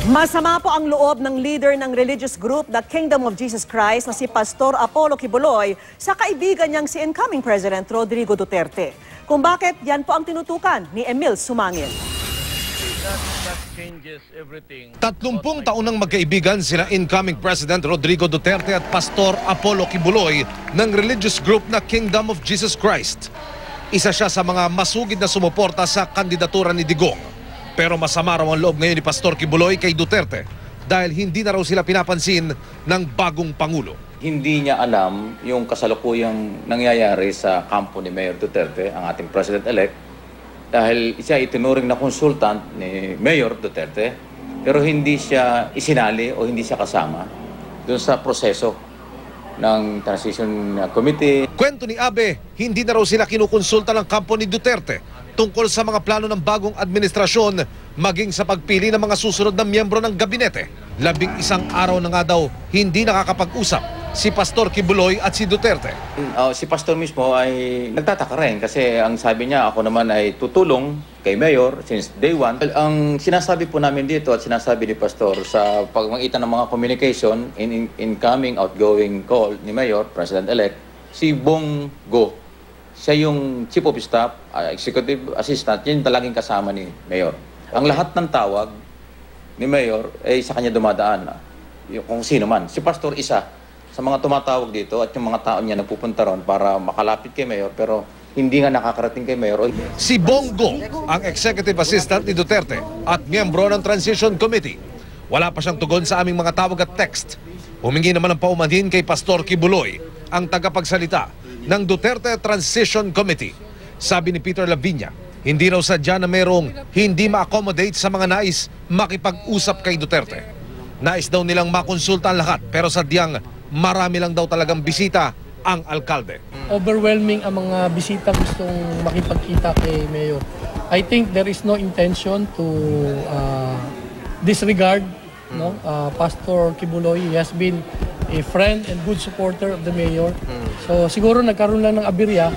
Masama po ang loob ng leader ng religious group na Kingdom of Jesus Christ na si Pastor Apollo Kibuloy sa kaibigan niyang si incoming President Rodrigo Duterte. Kung bakit, yan po ang tinutukan ni Emil Sumangil. 30 taon nang magkaibigan sina incoming President Rodrigo Duterte at Pastor Apollo Kibuloy ng religious group na Kingdom of Jesus Christ. Isa siya sa mga masugid na sumuporta sa kandidatura ni Digong. Pero masama raw ang loob ngayon ni Pastor Kibuloy kay Duterte dahil hindi na raw sila pinapansin ng bagong Pangulo. Hindi niya alam yung kasalukuyang nangyayari sa kampo ni Mayor Duterte, ang ating President-elect, dahil siya itinuring na consultant ni Mayor Duterte, pero hindi siya isinali o hindi siya kasama doon sa proseso ng Transition Committee. Kwento ni Abe, hindi na raw sila kinukonsulta ng kampo ni Duterte tungkol sa mga plano ng bagong administrasyon maging sa pagpili ng mga susunod na miyembro ng gabinete. 11 araw na nga daw hindi nakakapag-usap si Pastor Kibuloy at si Duterte. Si Pastor mismo ay nagtataka rin kasi ang sabi niya, ako naman ay tutulong kay Mayor since day one. Ang sinasabi po namin dito at sinasabi ni Pastor sa pagmagitan ng mga communication, incoming, outgoing call ni Mayor, President-elect, si Bongo. Siya yung Chief of Staff, Executive Assistant, yun talagang kasama ni Mayor. Okay. Ang lahat ng tawag ni Mayor ay sa kanya dumadaan. Kung sino man. Si Pastor isa sa mga tumatawag dito at yung mga tao niya nagpupunta ron para makalapit kay Mayor pero hindi nga nakakarating kay Mayor. Si Bongo, ang Executive Assistant ni Duterte at miyembro ng Transition Committee. Wala pa siyang tugon sa aming mga tawag at text. Humingi naman ng paumanhin kay Pastor Kibuloy, ang tagapagsalita ng Duterte Transition Committee. Sabi ni Peter Lavinia, hindi raw sadya na merong hindi ma-accommodate sa mga nais makipag-usap kay Duterte. Nais daw nilang makonsulta ang lahat pero sadyang marami lang daw talagang bisita ang alkalde. Overwhelming ang mga bisita gustong makipagkita kay Mayor. I think there is no intention to disregard Pastor Kibuloy. He has been a friend and good supporter of the Mayor. So siguro nagkaroon lang ng aberya.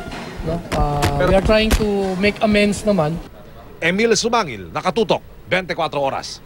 We are trying to make amends naman. Emil Sumangil, nakatutok, 24 oras.